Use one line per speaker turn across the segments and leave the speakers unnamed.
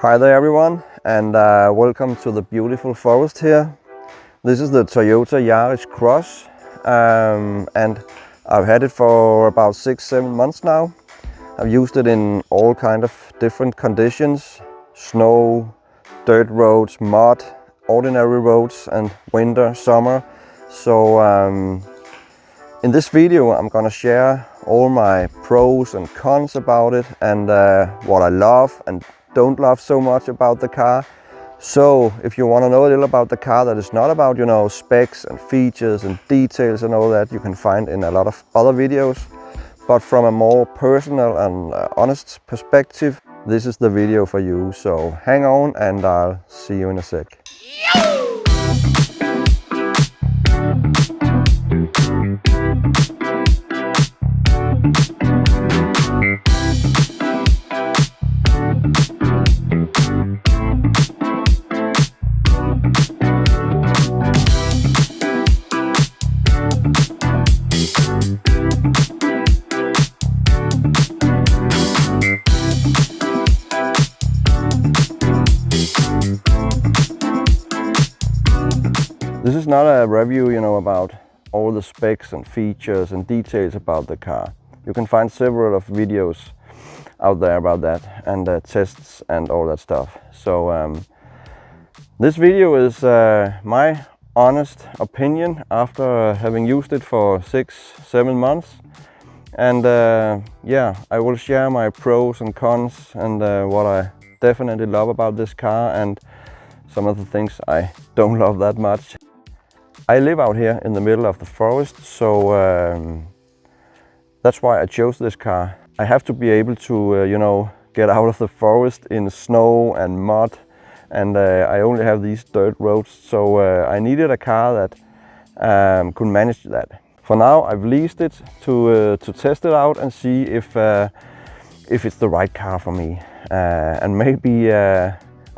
Hi there everyone, and welcome to the beautiful forest here. This is the Toyota Yaris Cross, and I've had it for about 6-7 months now. I've used it in all kind of different conditions: snow, dirt roads, mud, ordinary roads, and winter, summer. So in this video I'm gonna share all my pros and cons about it, and what I love and don't love so much about the car. So if you want to know a little about the car that is not about, specs and features and details and all that, you can find in a lot of other videos. But from a more personal and honest perspective, this is the video for you. So hang on and I'll see you in a sec. This is not a review, about all the specs and features and details about the car. You can find several of videos out there about that, and tests and all that stuff. So this video is my honest opinion after having used it for 6-7 months. And yeah, I will share my pros and cons and what I definitely love about this car and some of the things I don't love that much. I live out here in the middle of the forest, so that's why I chose this car. I have to be able to, get out of the forest in snow and mud, and I only have these dirt roads, so I needed a car that could manage that. For now, I've leased it to test it out and see if it's the right car for me, and maybe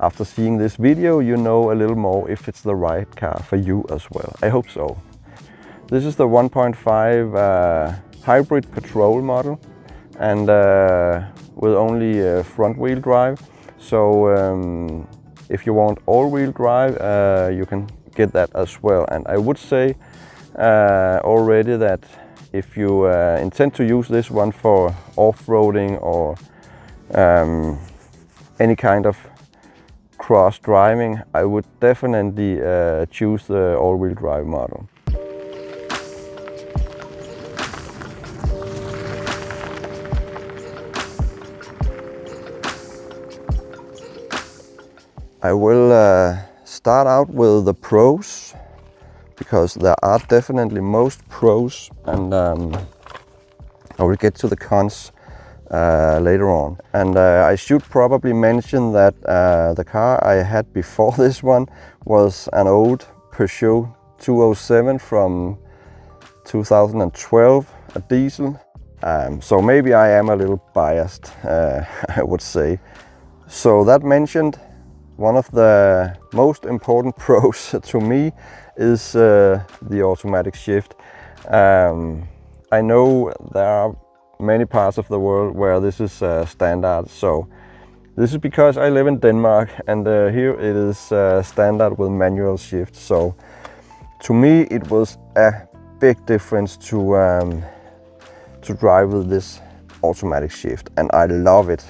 after seeing this video, you know a little more if it's the right car for you as well. I hope so. This is the 1.5 hybrid petrol model, and with only front wheel drive. So if you want all-wheel drive, you can get that as well. And I would say already that if you intend to use this one for off-roading or any kind of cross driving, I would definitely choose the all-wheel drive model. I will start out with the pros, because there are definitely most pros, and I will get to the cons later on. And I should probably mention that the car I had before this one was an old Peugeot 207 from 2012, a diesel. So maybe I am a little biased, I would say. So that mentioned, one of the most important pros to me is the automatic shift. I know there are many parts of the world where this is standard. So this is because I live in Denmark, and here it is standard with manual shift. So to me it was a big difference to drive with this automatic shift, and I love it.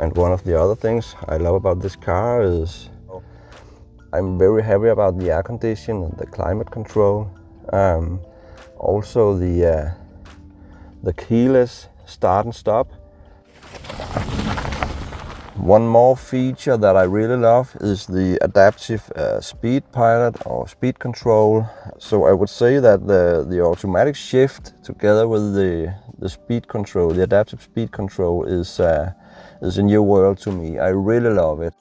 And one of the other things I love about this car is I'm very happy about the air condition and the climate control. Also the keyless start and stop. One more feature that I really love is the adaptive speed pilot or speed control. So I would say that the automatic shift together with the speed control, the adaptive speed control, is a new world to me. I really love it.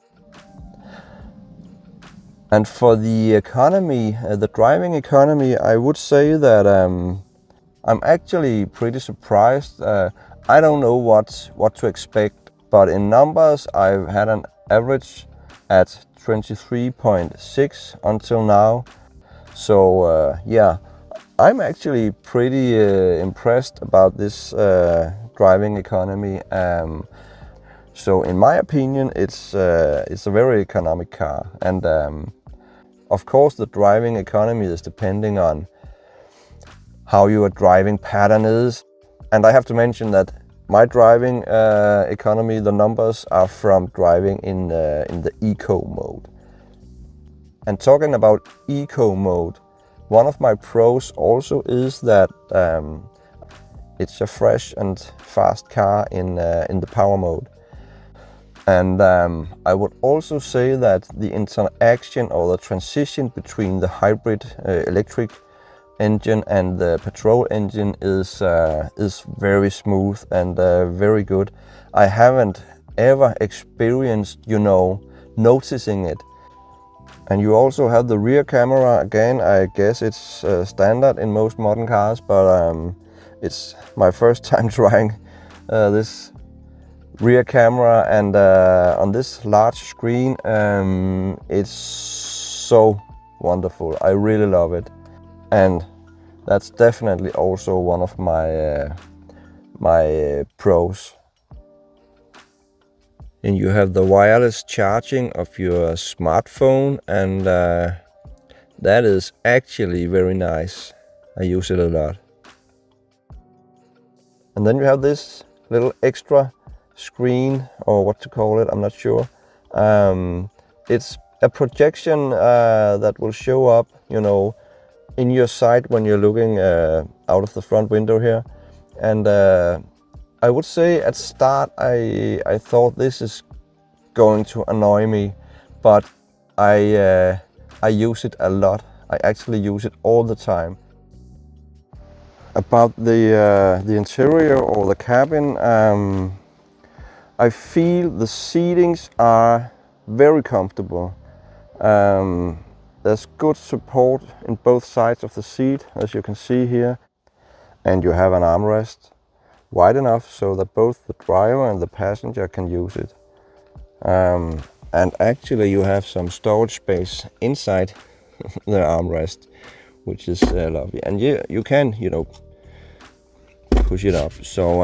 And for the economy, the driving economy, I would say that I'm actually pretty surprised. I don't know what to expect, but in numbers I've had an average at 23.6 until now. So yeah, I'm actually pretty impressed about this driving economy. So in my opinion, it's a very economic car. And of course the driving economy is depending on how your driving pattern is. And I have to mention that my driving economy, the numbers are from driving in the eco mode. And talking about eco mode, one of my pros also is that it's a fresh and fast car in the power mode. And I would also say that the interaction or the transition between the hybrid electric engine and the petrol engine is very smooth and very good. I haven't ever experienced, noticing it. And you also have the rear camera. Again, I guess it's standard in most modern cars, but it's my first time trying this rear camera, and on this large screen, it's so wonderful. I really love it, and that's definitely also one of my pros. And you have the wireless charging of your smartphone, and that is actually very nice. I use it a lot. And then you have this little extra screen, or what to call it, I'm not sure. It's a projection that will show up, in your sight when you're looking out of the front window here. And I would say at start I thought this is going to annoy me, but I use it a lot. I actually use it all the time. About the interior or the cabin, I feel the seatings are very comfortable. There's good support in both sides of the seat, as you can see here. And you have an armrest wide enough so that both the driver and the passenger can use it. And actually you have some storage space inside the armrest, which is lovely. And you can, push it up. So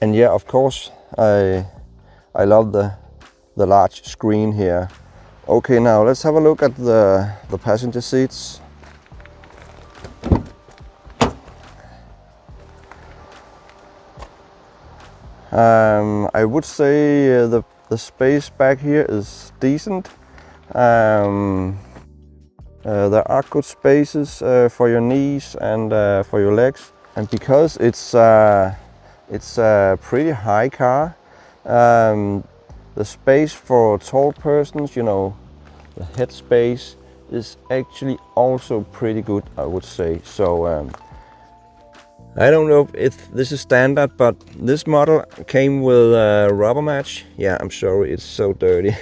and yeah, of course I love the large screen here. Okay, now let's have a look at the passenger seats. I would say the space back here is decent. There are good spaces for your knees and for your legs. And because it's a pretty high car, the space for tall persons, the head space is actually also pretty good, I would say. So I don't know if this is standard, but this model came with rubber mats. Yeah, I'm sorry, it's so dirty.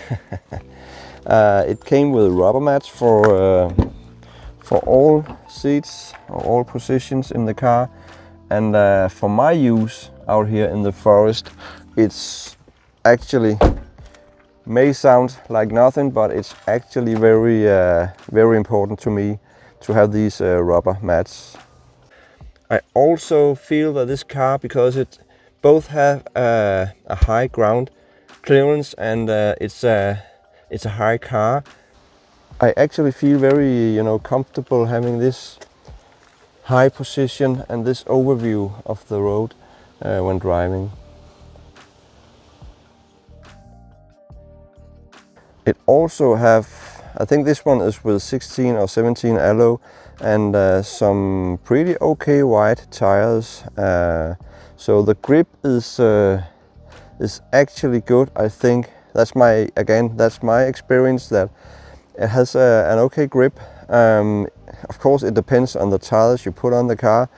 It came with rubber mats for all seats or all positions in the car. And for my use out here in the forest, it's actually may sound like nothing, but it's actually very important to me to have these rubber mats. I also feel that this car, because it both have a high ground clearance and it's a high car, I actually feel very comfortable having this high position and this overview of the road when driving. It also have, I think this one is with 16 or 17 alloy and some pretty okay wide tires. So the grip is actually good. I think that's my experience, that it has an okay grip. Of course it depends on the tires you put on the car,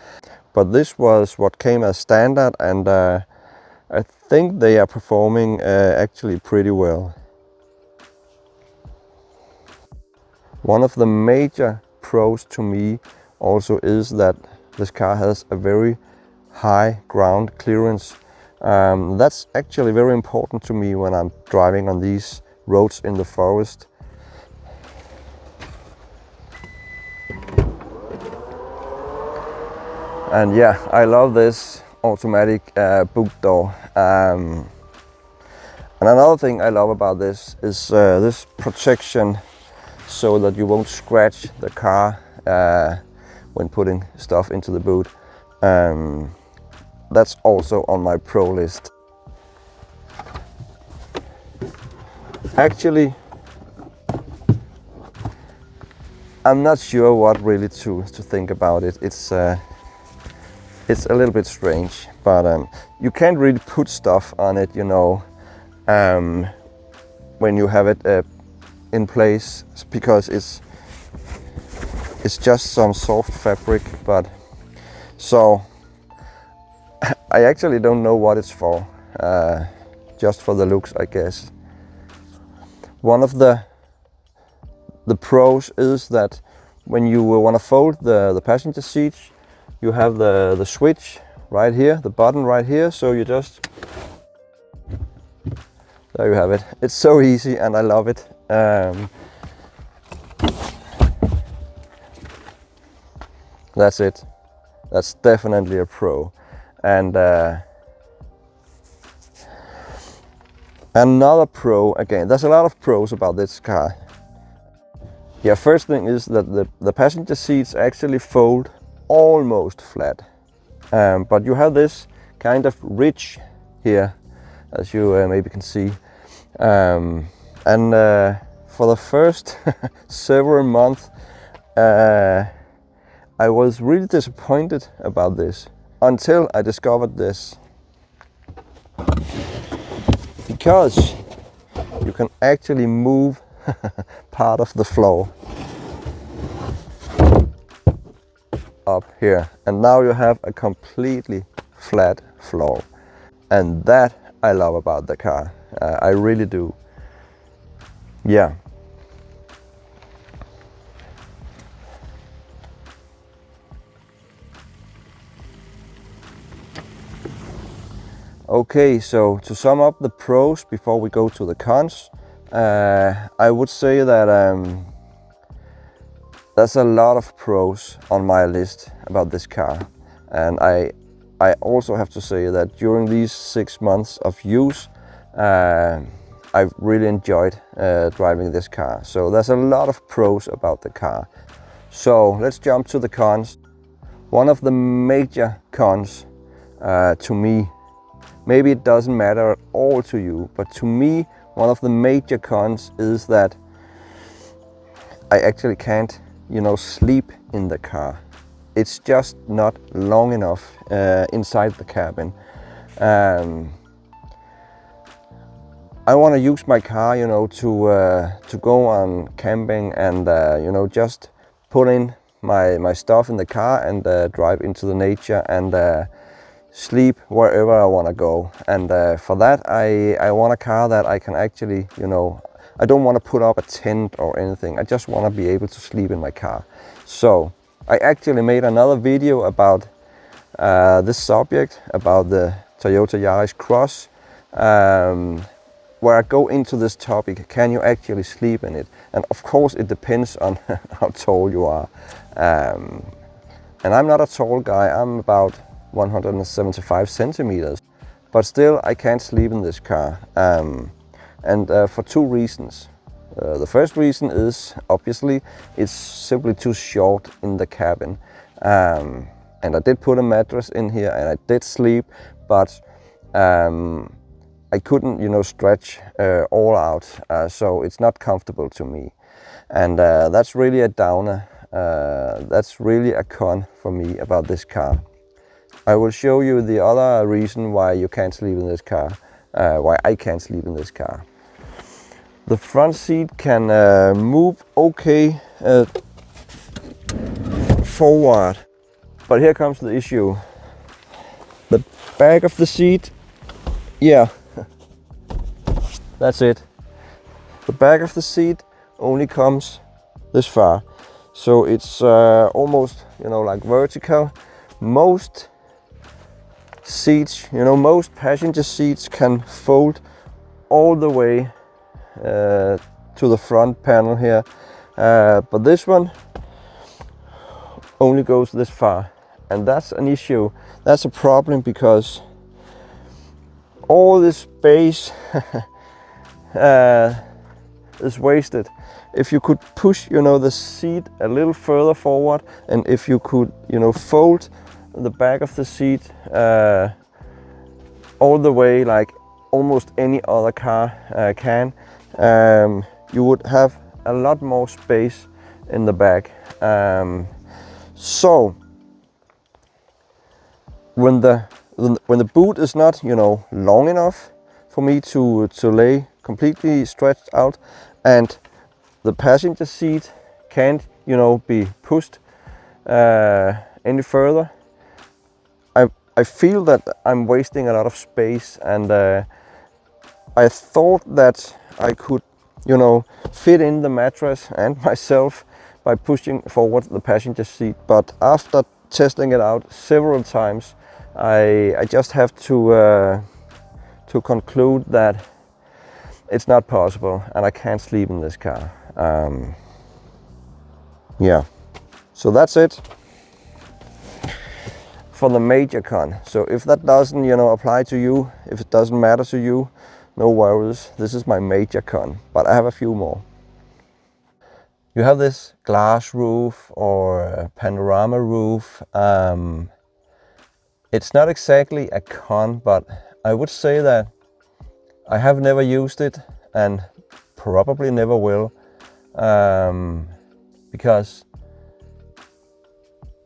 but this was what came as standard, and I think they are performing actually pretty well. One of the major pros to me also is that this car has a very high ground clearance. That's actually very important to me when I'm driving on these roads in the forest. And yeah, I love this automatic boot door. And another thing I love about this is this protection, so that you won't scratch the car when putting stuff into the boot. That's also on my pro list. Actually, I'm not sure what really to think about it. It's a little bit strange, but you can't really put stuff on it, you know, when you have it in place, because it's just some soft fabric. But so I actually don't know what it's for, just for the looks, I guess. One of the pros is that when you want to fold the passenger seat, you have the switch right here, the button right here, so you just, there you have it. It's so easy and I love it. That's it. That's definitely a pro. And another pro, again, there's a lot of pros about this car. Yeah, first thing is that the passenger seats actually fold almost flat. But you have this kind of ridge here, as you maybe can see. And for the first several months, I was really disappointed about this until I discovered this. Because you can actually move part of the floor up here, and now you have a completely flat floor, and that I love about the car. I really do. Yeah. Okay, so to sum up the pros before we go to the cons, I would say that there's a lot of pros on my list about this car, and I also have to say that during these 6 months of use, I've really enjoyed driving this car. So there's a lot of pros about the car. So let's jump to the cons. One of the major cons to me, maybe it doesn't matter at all to you, but to me, one of the major cons is that I actually can't, you know, sleep in the car. It's just not long enough inside the cabin. I want to use my car, you know, to go on camping and you know, just put in my stuff in the car and drive into the nature and sleep wherever I want to go. And for that, I want a car that I can actually, you know, I don't want to put up a tent or anything. I just want to be able to sleep in my car. So I actually made another video about this subject, about the Toyota Yaris Cross, where I go into this topic. Can you actually sleep in it? And of course it depends on how tall you are. And I'm not a tall guy. I'm about 175 centimeters, but still I can't sleep in this car, and for two reasons. The first reason is obviously it's simply too short in the cabin, and I did put a mattress in here and I did sleep, but I couldn't, you know, stretch all out, so it's not comfortable to me, and that's really a downer. That's really a con for me about this car. I will show you the other reason why you can't sleep in this car, why I can't sleep in this car. The front seat can move okay forward, but here comes the issue. The back of the seat, yeah, that's it. The back of the seat only comes this far, so it's almost, you know, like vertical. Most seats, you know, most passenger seats can fold all the way to the front panel here, but this one only goes this far, and that's an issue. That's a problem, because all this space is wasted. If you could push, the seat a little further forward, and if you could, fold the back of the seat all the way like almost any other car can, you would have a lot more space in the back. So when the boot is not, long enough for me to lay completely stretched out, and the passenger seat can't, be pushed any further, I feel that I'm wasting a lot of space, and I thought that I could, fit in the mattress and myself by pushing forward the passenger seat. But after testing it out several times, I just have to conclude that it's not possible, and I can't sleep in this car. Yeah, so that's it for the major con. So if that doesn't, apply to you, if it doesn't matter to you, no worries. This is my major con, but I have a few more. You have this glass roof or a panorama roof. It's not exactly a con, but I would say that I have never used it and probably never will, because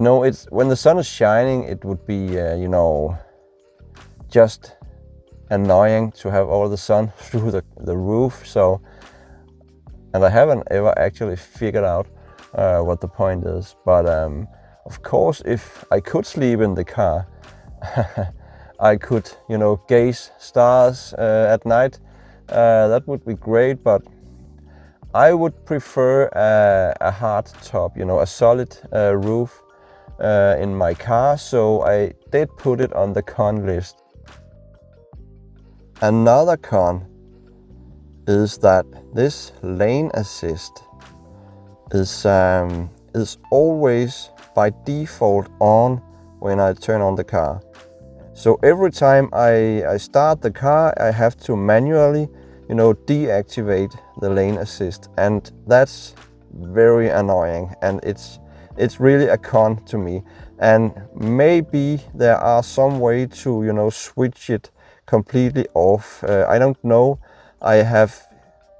it's when the sun is shining, it would be just annoying to have all the sun through the roof. So, and I haven't ever actually figured out what the point is. But of course, if I could sleep in the car, I could, gaze stars at night. That would be great, but I would prefer a hard top, a solid roof in my car. So I did put it on the con list. Another con is that this lane assist is always by default on when I turn on the car. So every time I start the car, I have to manually, deactivate the lane assist, and that's very annoying, and it's really a con to me. And maybe there are some way to, switch it completely off. I don't know. I have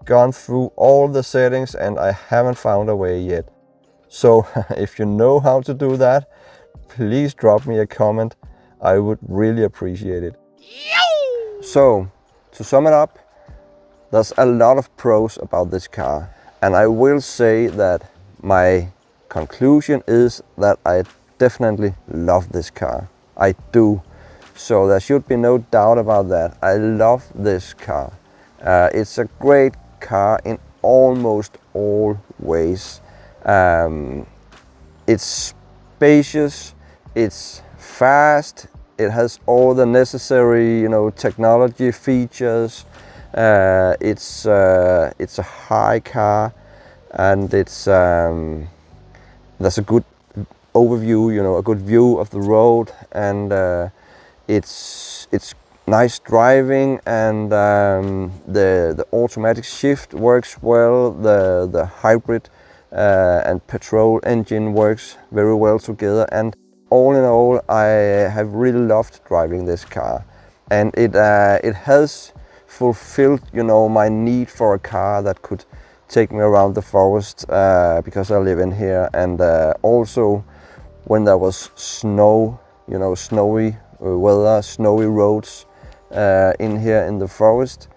gone through all the settings and I haven't found a way yet. So if you know how to do that, please drop me a comment. I would really appreciate it. So to sum it up, there's a lot of pros about this car, and I will say that my conclusion is that I definitely love this car. I do. So there should be no doubt about that. I love this car. It's a great car in almost all ways. It's spacious, it's fast, it has all the necessary, technology features. It's a high car, and there's a good overview, a good view of the road, and it's nice driving, and the automatic shift works well. The hybrid and petrol engine works very well together, and all in all, I have really loved driving this car, and it has fulfilled, my need for a car that could take me around the forest, because I live in here, and also when there was snow, snowy weather, snowy roads in here in the forest,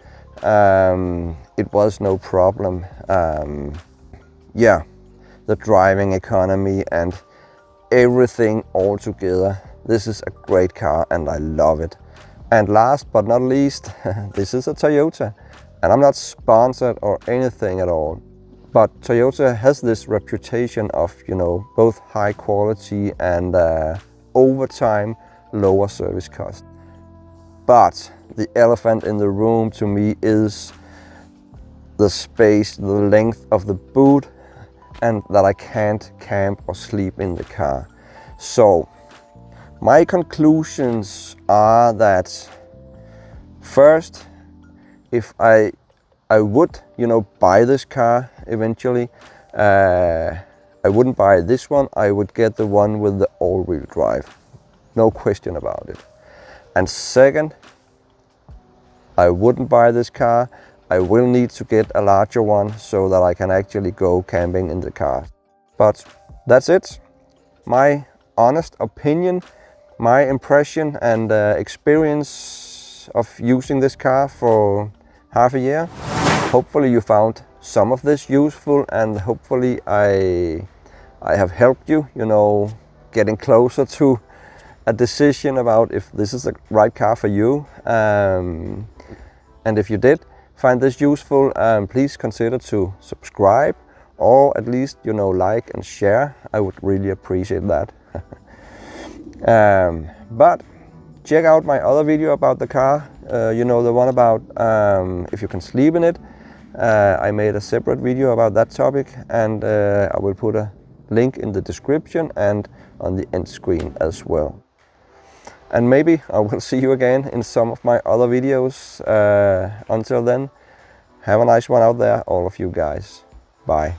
it was no problem. Yeah, the driving economy and everything all together, this is a great car and I love it. And last but not least, this is a Toyota, and I'm not sponsored or anything at all, but Toyota has this reputation of, both high quality and over time lower service cost. But the elephant in the room to me is the space, the length of the boot, and that I can't camp or sleep in the car. So my conclusions are that first, if I I would, you know, buy this car eventually, I wouldn't buy this one. I would get the one with the all-wheel drive, no question about it. And second, I wouldn't buy this car. I will need to get a larger one so that I can actually go camping in the car. But that's it. My honest opinion, my impression and experience of using this car for half a year. Hopefully you found some of this useful, and hopefully I have helped you, you know, getting closer to a decision about if this is the right car for you. And if you did find this useful, please consider to subscribe, or at least, you know, like and share. I would really appreciate that. But check out my other video about the car, you know, the one about if you can sleep in it. I made a separate video about that topic, and I will put a link in the description and on the end screen as well. And maybe I will see you again in some of my other videos. Until then, have a nice one out there, all of you guys. Bye.